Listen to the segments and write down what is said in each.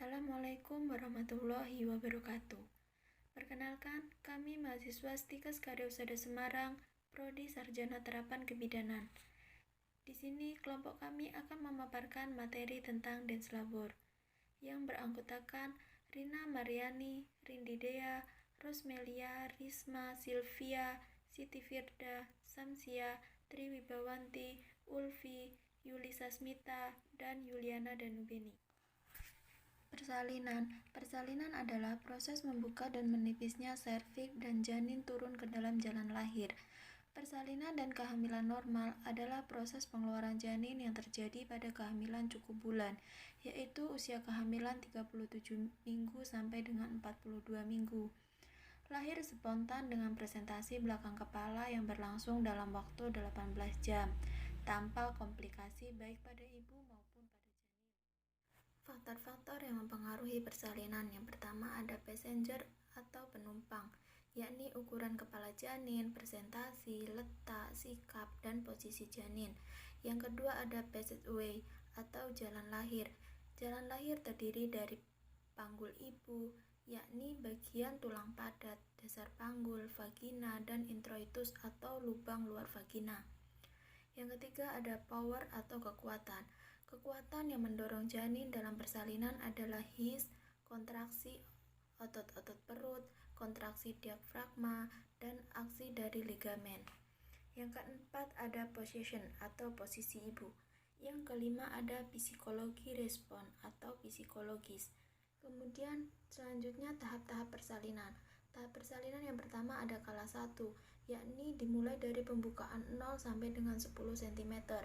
Assalamualaikum warahmatullahi wabarakatuh. Perkenalkan, kami mahasiswa Stikes Karyausada Semarang, Prodi Sarjana Terapan Kebidanan. Di sini kelompok kami akan memaparkan materi tentang Dance Labor yang beranggotakan Rina Mariani, Rindidea, Rosmelia, Risma, Silvia, Siti Firda, Samsia, Triwibawanti, Ulfi, Yulisa Smita, dan Yuliana Danubeni. Persalinan adalah proses membuka dan menipisnya serviks dan janin turun ke dalam jalan lahir. Persalinan dan kehamilan normal adalah proses pengeluaran janin yang terjadi pada kehamilan cukup bulan, yaitu usia kehamilan 37 minggu sampai dengan 42 minggu. Lahir spontan dengan presentasi belakang kepala yang berlangsung dalam waktu 18 jam, tanpa komplikasi baik pada ibu maupun pada janin. Faktor-faktor yang mempengaruhi persalinan. Yang pertama ada passenger atau penumpang, yakni ukuran kepala janin, presentasi, letak, sikap, dan posisi janin. Yang kedua ada passageway atau jalan lahir. Jalan lahir terdiri dari panggul ibu, yakni bagian tulang padat, dasar panggul, vagina, dan introitus atau lubang luar vagina. Yang ketiga ada power atau kekuatan. Kekuatan yang mendorong janin dalam persalinan adalah his, kontraksi otot-otot perut, kontraksi diafragma, dan aksi dari ligamen. Yang keempat ada position atau posisi ibu. Yang kelima ada psikologi respon atau psikologis. Kemudian selanjutnya tahap-tahap persalinan. Tahap persalinan yang pertama ada kala 1, yakni dimulai dari pembukaan 0 sampai dengan 10 cm.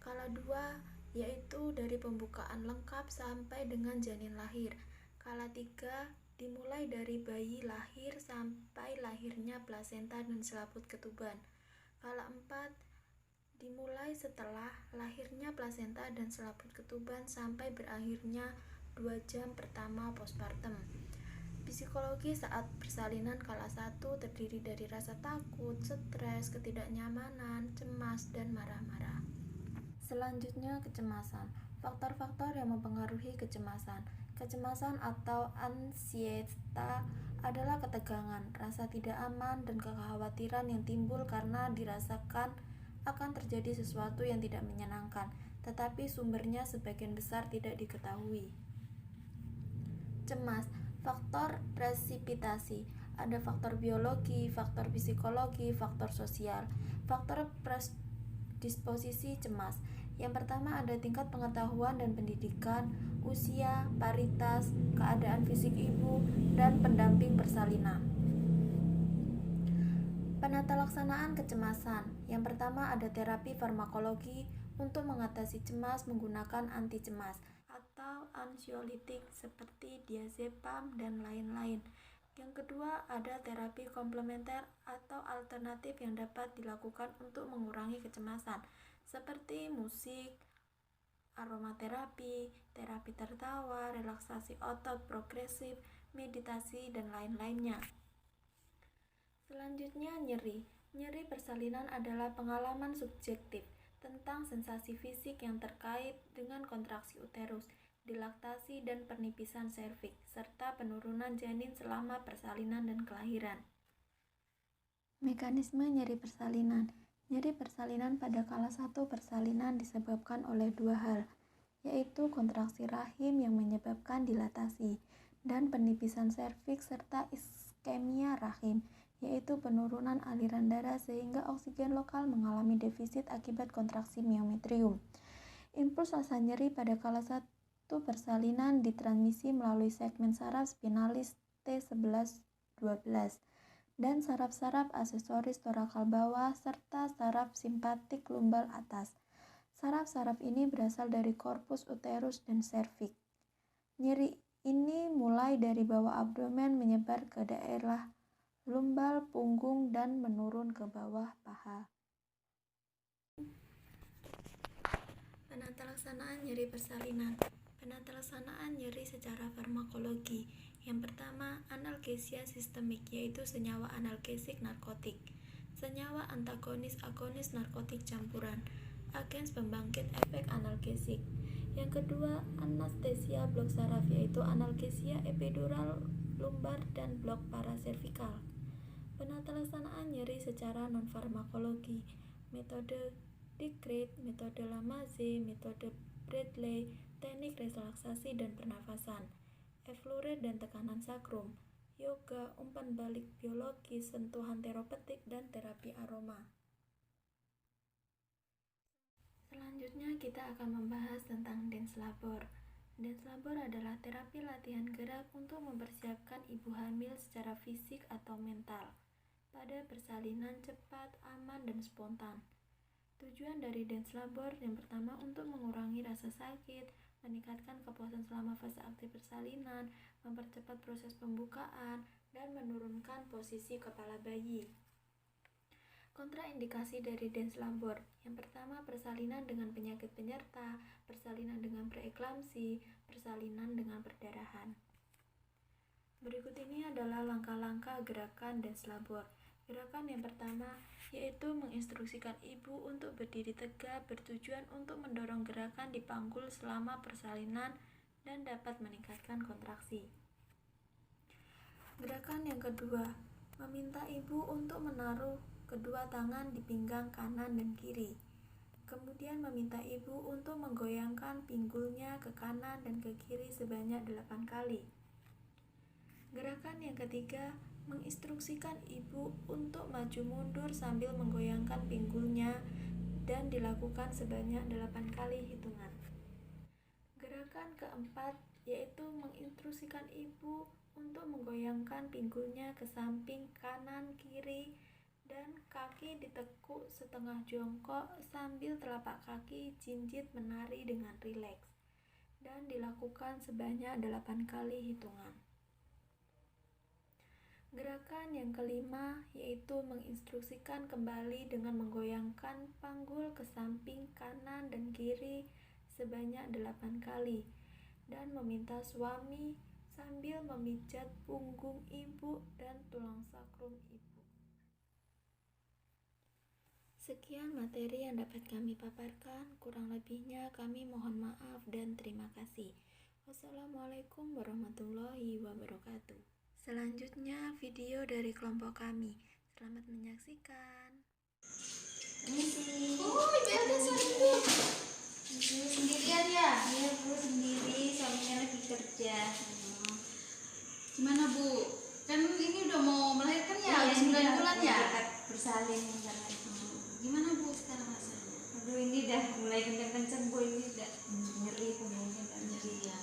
Kala 2 yaitu dari pembukaan lengkap sampai dengan janin lahir. Kala 3 dimulai dari bayi lahir sampai lahirnya plasenta dan selaput ketuban. Kala 4 dimulai setelah lahirnya plasenta dan selaput ketuban sampai berakhirnya 2 jam pertama postpartum. Psikologi saat persalinan kala 1 terdiri dari rasa takut, stres, ketidaknyamanan, cemas, dan marah-marah. Selanjutnya kecemasan. Faktor-faktor yang mempengaruhi kecemasan. Kecemasan atau anxiety adalah ketegangan, rasa tidak aman, dan kekhawatiran yang timbul karena dirasakan akan terjadi sesuatu yang tidak menyenangkan, tetapi sumbernya sebagian besar tidak diketahui. Cemas. Faktor presipitasi. Ada faktor biologi, faktor psikologi, faktor sosial. Faktor predisposisi cemas. Yang pertama ada tingkat pengetahuan dan pendidikan, usia, paritas, keadaan fisik ibu, dan pendamping persalinan. Penata laksanaan kecemasan. Yang pertama ada terapi farmakologi untuk mengatasi cemas menggunakan anti cemas atau ansiolitik seperti diazepam dan lain-lain. Yang kedua ada terapi komplementer atau alternatif yang dapat dilakukan untuk mengurangi kecemasan seperti musik, aromaterapi, terapi tertawa, relaksasi otot progresif, meditasi, dan lain-lainnya. Selanjutnya nyeri. Nyeri persalinan adalah pengalaman subjektif tentang sensasi fisik yang terkait dengan kontraksi uterus, dilaktasi dan pernipisan serviks, serta penurunan janin selama persalinan dan kelahiran. Mekanisme nyeri persalinan. Nyeri persalinan pada kala 1 persalinan disebabkan oleh 2 hal, yaitu kontraksi rahim yang menyebabkan dilatasi, dan penipisan serviks serta iskemia rahim, yaitu penurunan aliran darah sehingga oksigen lokal mengalami defisit akibat kontraksi miometrium. Impuls rasa nyeri pada kala 1 persalinan ditransmisi melalui segmen saraf spinalis T11-12 dan saraf-saraf aksesoris torakal bawah serta saraf simpatik lumbal atas. Saraf-saraf ini berasal dari korpus uterus dan serviks. Nyeri ini mulai dari bawah abdomen menyebar ke daerah lumbal punggung dan menurun ke bawah paha. Penata laksanaan nyeri persalinan. Penata laksanaan nyeri secara farmakologi. Yang pertama, analgesia sistemik, yaitu senyawa analgesik narkotik, senyawa antagonis agonis narkotik campuran, agens pembangkit efek analgesik. Yang kedua, anestesia blok saraf, yaitu analgesia epidural lumbar dan blok paraservikal. Penata laksanaan nyeri secara non-farmakologi, metode Decret, metode Lamaze, metode Bradley, teknik relaksasi dan pernafasan, effluret dan tekanan sakrum, yoga, umpan balik biologis, sentuhan terapeutik, dan terapi aroma. Selanjutnya kita akan membahas tentang dance labor. Dance labor adalah terapi latihan gerak untuk mempersiapkan ibu hamil secara fisik atau mental pada persalinan cepat, aman, dan spontan. Tujuan dari dance labor yang pertama untuk mengurangi rasa sakit, meningkatkan kepuasan selama fase aktif persalinan, mempercepat proses pembukaan, dan menurunkan posisi kepala bayi. Kontraindikasi dari dance labor. Yang pertama, persalinan dengan penyakit penyerta, persalinan dengan preeklamsi, persalinan dengan perdarahan. Berikut ini adalah langkah-langkah gerakan dance labor. Gerakan yang pertama yaitu menginstruksikan ibu untuk berdiri tegak, bertujuan untuk mendorong gerakan di panggul selama persalinan dan dapat meningkatkan kontraksi. Gerakan yang kedua, meminta ibu untuk menaruh kedua tangan di pinggang kanan dan kiri. Kemudian meminta ibu untuk menggoyangkan pinggulnya ke kanan dan ke kiri sebanyak 8 kali. Gerakan yang ketiga, menginstruksikan ibu untuk maju mundur sambil menggoyangkan pinggulnya dan dilakukan sebanyak 8 kali hitungan. Gerakan keempat yaitu menginstruksikan ibu untuk menggoyangkan pinggulnya ke samping kanan kiri dan kaki ditekuk setengah jongkok sambil telapak kaki jinjit menari dengan rileks dan dilakukan sebanyak 8 kali hitungan. Gerakan yang kelima yaitu menginstruksikan kembali dengan menggoyangkan panggul ke samping kanan dan kiri sebanyak 8 kali dan meminta suami sambil memijat punggung ibu dan tulang sakrum ibu. Sekian materi yang dapat kami paparkan, kurang lebihnya kami mohon maaf dan terima kasih. Wassalamualaikum warahmatullahi wabarakatuh. Selanjutnya video dari kelompok kami. Selamat menyaksikan. Sendirian ya? Iya Bu, sendiri, suaminya lagi kerja. Gimana Bu? Kan ini udah mau melahirkan ya? Udah 9 bulan ya? Bersalin Gimana Bu sekarang rasanya? Aduh, ini udah mulai kenceng-kenceng Bu, ini udah nyeri punggungnya dan Nyeri ya.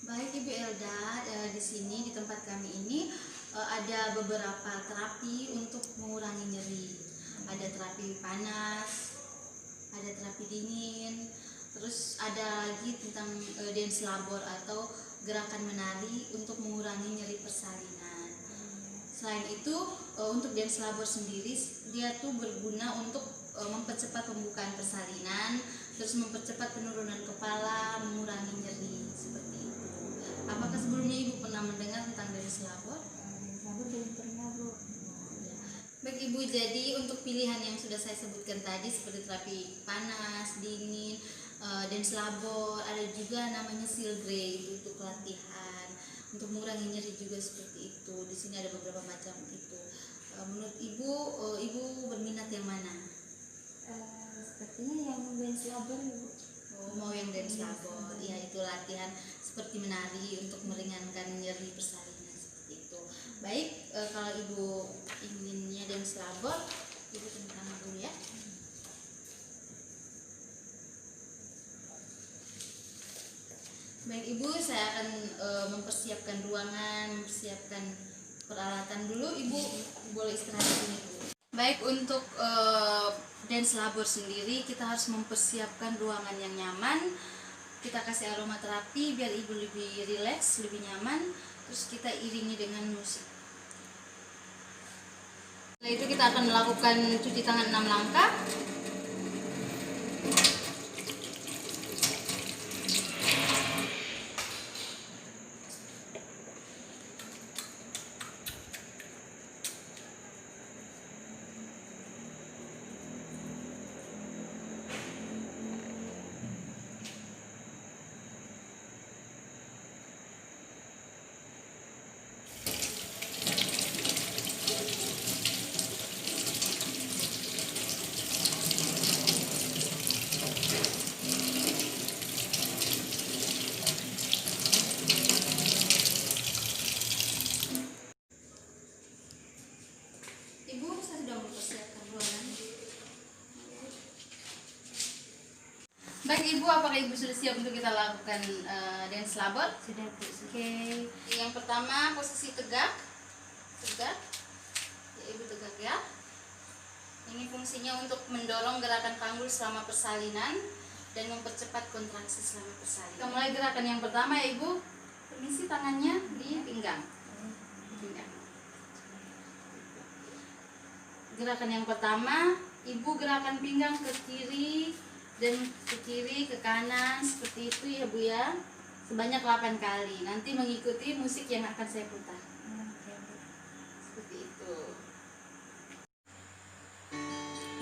Baik Ibu Elda, di sini di tempat kami ini ada beberapa terapi untuk mengurangi nyeri. Ada terapi panas, ada terapi dingin, terus ada lagi tentang dance labor atau gerakan menari untuk mengurangi nyeri persalinan. Selain itu, untuk dance labor sendiri dia tuh berguna untuk mempercepat pembukaan persalinan, terus mempercepat penurunan kepala, mengurangi nyeri seperti itu. Apakah sebelumnya Ibu pernah mendengar tentang dance labor? Labor belum pernah Bu. Baik Ibu, jadi untuk pilihan yang sudah saya sebutkan tadi seperti terapi panas, dingin, dance labor, ada juga namanya silgrey itu untuk latihan, untuk mengurangi nyeri juga seperti itu. Di sini ada beberapa macam itu. Menurut Ibu, Ibu berminat yang mana? Sepertinya yang dance labor Bu. Oh, mau yang dance labor, ya itu latihan seperti menari untuk meringankan nyeri persalinan seperti itu. Baik, kalau Ibu inginnya dance labor, Ibu tepuk tangan dulu ya. Baik Ibu, saya akan mempersiapkan ruangan, mempersiapkan peralatan dulu. Ibu boleh istirahat di sini Bu. Baik, untuk dance labor sendiri kita harus mempersiapkan ruangan yang nyaman. Kita kasih aromaterapi biar Ibu lebih rileks, lebih nyaman. Terus kita iringi dengan musik. Setelah itu kita akan melakukan cuci tangan 6 langkah. Baik Ibu, apakah Ibu sudah siap untuk kita lakukan dance labor? Sudah Bu. Oke. Yang pertama posisi tegak. Tegak. Ya, Ibu tegak ya. Ini fungsinya untuk mendorong gerakan panggul selama persalinan dan mempercepat kontraksi selama persalinan. Kita mulai gerakan yang pertama ya Ibu. Permisi, tangannya di pinggang. Pinggang. Gerakan yang pertama, Ibu gerakan pinggang ke kiri dan ke kiri, ke kanan seperti itu ya Bu ya. Sebanyak 8 kali. Nanti mengikuti musik yang akan saya putar. Seperti itu.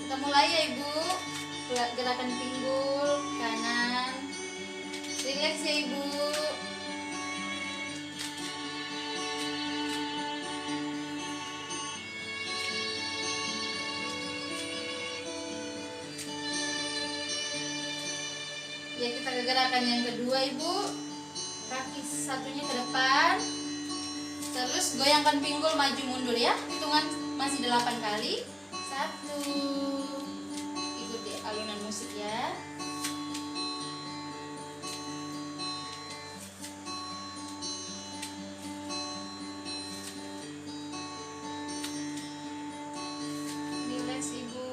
Kita mulai ya Ibu. Gerakan pinggul kanan. Rileks ya Ibu. Ya, kita ke gerakan yang kedua Ibu. Kaki satunya ke depan. Terus goyangkan pinggul maju mundur ya. Hitungan masih 8 kali. 1. Ikuti alunan musik ya. Relax Ibu.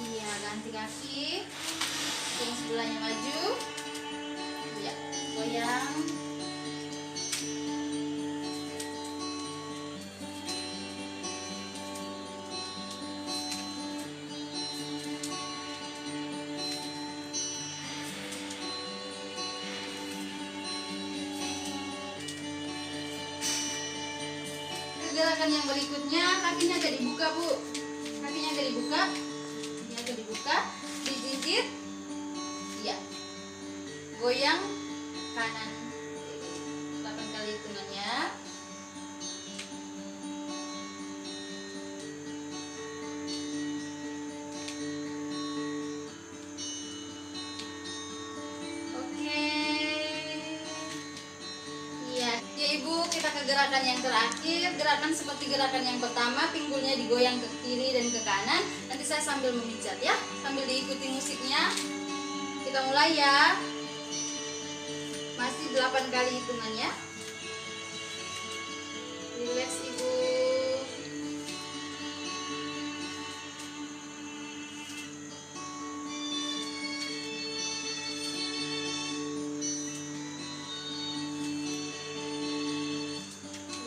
Iya, ganti kaki. Yang sebelahnya maju. Iya, goyang. Gerakan yang berikutnya, kakinya agak dibuka Bu. Kakinya agak dibuka. Ini agak dibuka, dijinjit. Iya. Goyang kanan. 8 kali hitungannya. Oke. Iya, ya Ibu, kita ke gerakan yang terakhir. Gerakan seperti gerakan yang pertama, pinggulnya digoyang ke kiri dan ke kanan. Nanti saya sambil memijat ya, sambil diikuti musiknya. Kita mulai ya. Masih 8 kali hitungannya. Relax Ibu.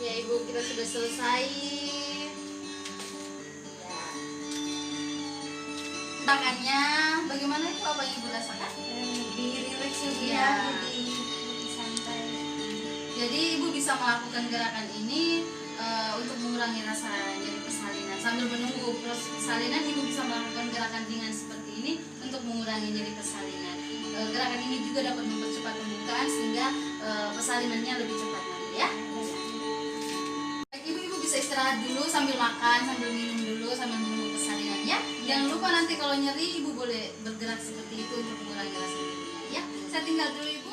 Ya Ibu, kita sudah selesai. Ya. Gerakannya bagaimana Ibu? Apa yang Ibu rasakan? Lebih rileks Iya. ya, lebih santai. Jadi Ibu bisa melakukan gerakan ini untuk mengurangi rasa nyeri persalinan. Sambil menunggu proses persalinan, Ibu bisa melakukan gerakan ringan seperti ini untuk mengurangi nyeri persalinan. Gerakan ini juga dapat mempercepat pembukaan sehingga persalinannya lebih cepat nanti ya. Ibu bisa istirahat dulu sambil makan, sambil minum dulu, sambil menunggu persalinannya. Jangan lupa nanti kalau nyeri Ibu boleh bergerak seperti itu untuk mengurangi rasa nyerinya ya. Saya tinggal dulu Ibu.